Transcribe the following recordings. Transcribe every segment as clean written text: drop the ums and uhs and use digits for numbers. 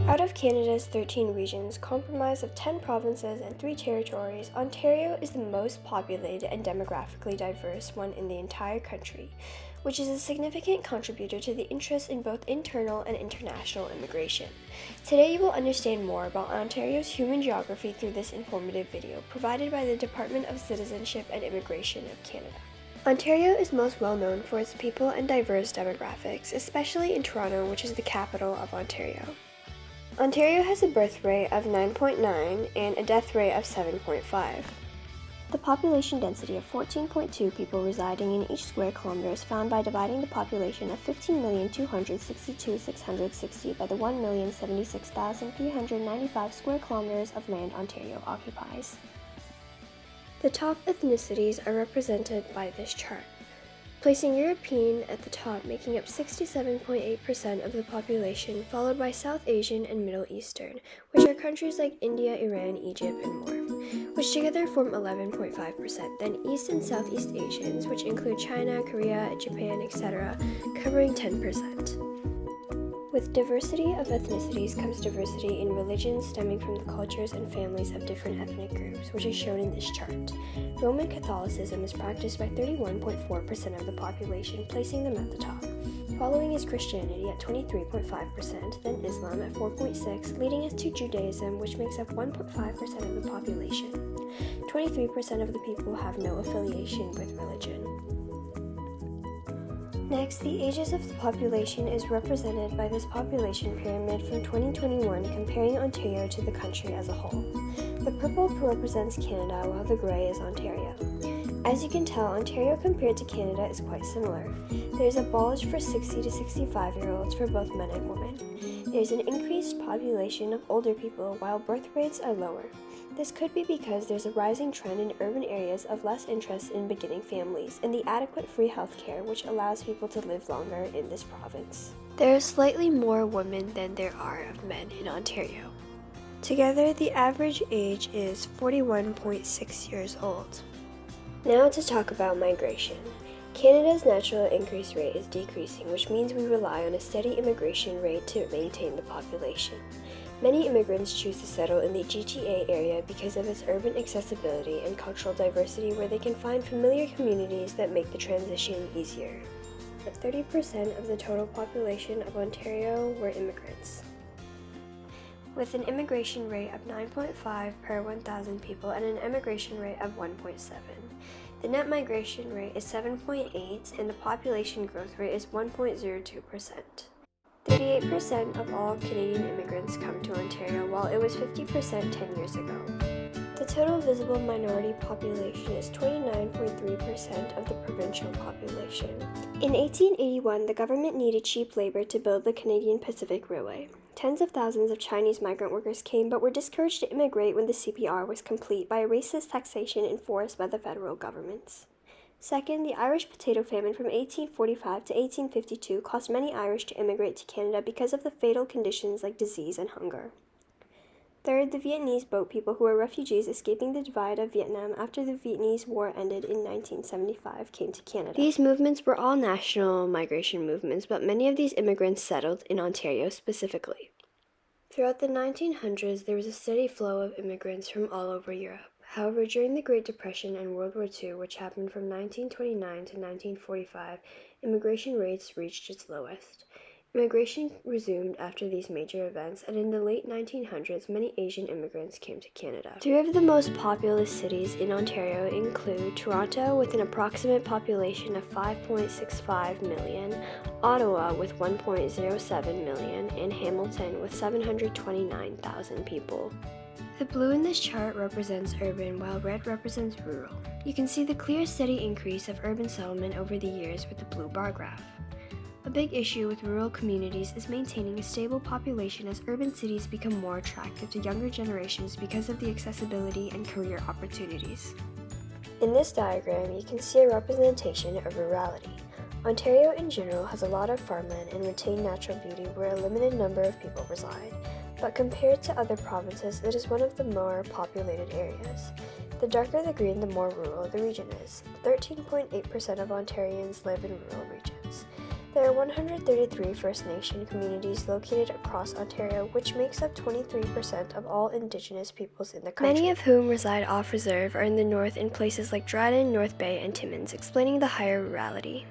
Out of Canada's 13 regions, comprised of 10 provinces and 3 territories, Ontario is the most populated and demographically diverse one in the entire country, which is a significant contributor to the interest in both internal and international immigration. Today you will understand more about Ontario's human geography through this informative video provided by the Department of Citizenship and Immigration of Canada. Ontario is most well known for its people and diverse demographics, especially in Toronto, which is the capital of Ontario. Ontario has a birth rate of 9.9 and a death rate of 7.5. The population density of 14.2 people residing in each square kilometer is found by dividing the population of 15,262,660 by the 1,076,395 square kilometers of land Ontario occupies. The top ethnicities are represented by this chart, placing European at the top, making up 67.8% of the population, followed by South Asian and Middle Eastern, which are countries like India, Iran, Egypt, and more, which together form 11.5%, then East and Southeast Asians, which include China, Korea, Japan, etc., covering 10%. With diversity of ethnicities comes diversity in religions stemming from the cultures and families of different ethnic groups, which is shown in this chart. Roman Catholicism is practiced by 31.4% of the population, placing them at the top. Following is Christianity at 23.5%, then Islam at 4.6%, leading us to Judaism, which makes up 1.5% of the population. 23% of the people have no affiliation with religion. Next, the ages of the population is represented by this population pyramid from 2021 comparing Ontario to the country as a whole. The purple represents Canada while the gray is Ontario. As you can tell, Ontario compared to Canada is quite similar. There is a bulge for 60 to 65-year-olds for both men and women. There is an increased population of older people while birth rates are lower. This could be because there's a rising trend in urban areas of less interest in beginning families and the adequate free healthcare which allows people to live longer in this province. There are slightly more women than there are of men in Ontario. Together, the average age is 41.6 years old. Now to talk about migration. Canada's natural increase rate is decreasing, which means we rely on a steady immigration rate to maintain the population. Many immigrants choose to settle in the GTA area because of its urban accessibility and cultural diversity, where they can find familiar communities that make the transition easier. 30% of the total population of Ontario were immigrants. With an immigration rate of 9.5 per 1,000 people and an immigration rate of 1.7. The net migration rate is 7.8 and the population growth rate is 1.02%. 38% of all Canadian immigrants come to Ontario, while it was 50% 10 years ago. The total visible minority population is 29.3% of the provincial population. In 1881, the government needed cheap labor to build the Canadian Pacific Railway. Tens of thousands of Chinese migrant workers came but were discouraged to immigrate when the CPR was complete by a racist taxation enforced by the federal governments. Second, the Irish potato famine from 1845 to 1852 caused many Irish to immigrate to Canada because of the fatal conditions like disease and hunger. Third, the Vietnamese boat people who were refugees escaping the divide of Vietnam after the Vietnamese War ended in 1975 came to Canada. These movements were all national migration movements, but many of these immigrants settled in Ontario specifically. Throughout the 1900s, there was a steady flow of immigrants from all over Europe. However, during the Great Depression and World War II, which happened from 1929 to 1945, immigration rates reached its lowest. Immigration resumed after these major events, and in the late 1900s, many Asian immigrants came to Canada. Three of the most populous cities in Ontario include Toronto with an approximate population of 5.65 million, Ottawa with 1.07 million, and Hamilton with 729,000 people. The blue in this chart represents urban, while red represents rural. You can see the clear, steady increase of urban settlement over the years with the blue bar graph. A big issue with rural communities is maintaining a stable population as urban cities become more attractive to younger generations because of the accessibility and career opportunities. In this diagram, you can see a representation of rurality. Ontario in general has a lot of farmland and retained natural beauty where a limited number of people reside. But compared to other provinces, it is one of the more populated areas. The darker the green, the more rural the region is. 13.8% of Ontarians live in rural regions. There are 133 First Nation communities located across Ontario, which makes up 23% of all Indigenous peoples in the country. Many of whom reside off-reserve are in the north in places like Dryden, North Bay, and Timmins, explaining the higher rurality.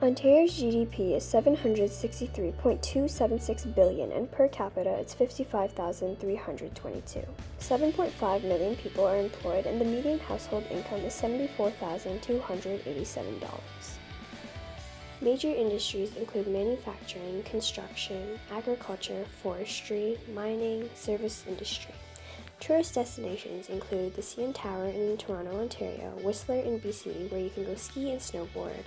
Ontario's GDP is $763.276 billion, and per capita it's $55,322. 7.5 million people are employed, and the median household income is $74,287. Major industries include manufacturing, construction, agriculture, forestry, mining, service industry. Tourist destinations include the CN Tower in Toronto, Ontario, Whistler in BC, where you can go ski and snowboard,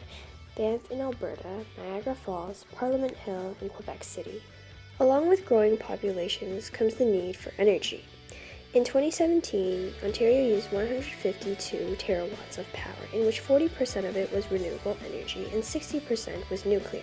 Banff in Alberta, Niagara Falls, Parliament Hill, and Quebec City. Along with growing populations comes the need for energy. In 2017, Ontario used 152 terawatts of power, in which 40% of it was renewable energy and 60% was nuclear.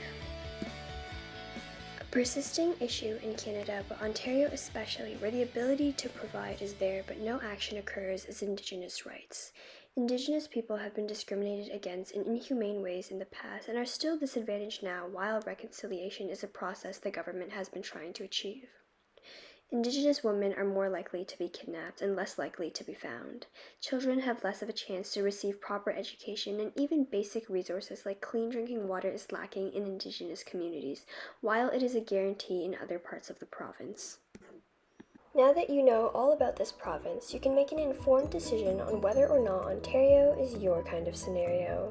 A persisting issue in Canada, but Ontario especially, where the ability to provide is there but no action occurs, is Indigenous rights. Indigenous people have been discriminated against in inhumane ways in the past and are still disadvantaged now, while reconciliation is a process the government has been trying to achieve. Indigenous women are more likely to be kidnapped and less likely to be found. Children have less of a chance to receive proper education, and even basic resources like clean drinking water is lacking in Indigenous communities, while it is a guarantee in other parts of the province. Now that you know all about this province, you can make an informed decision on whether or not Ontario is your kind of scenario.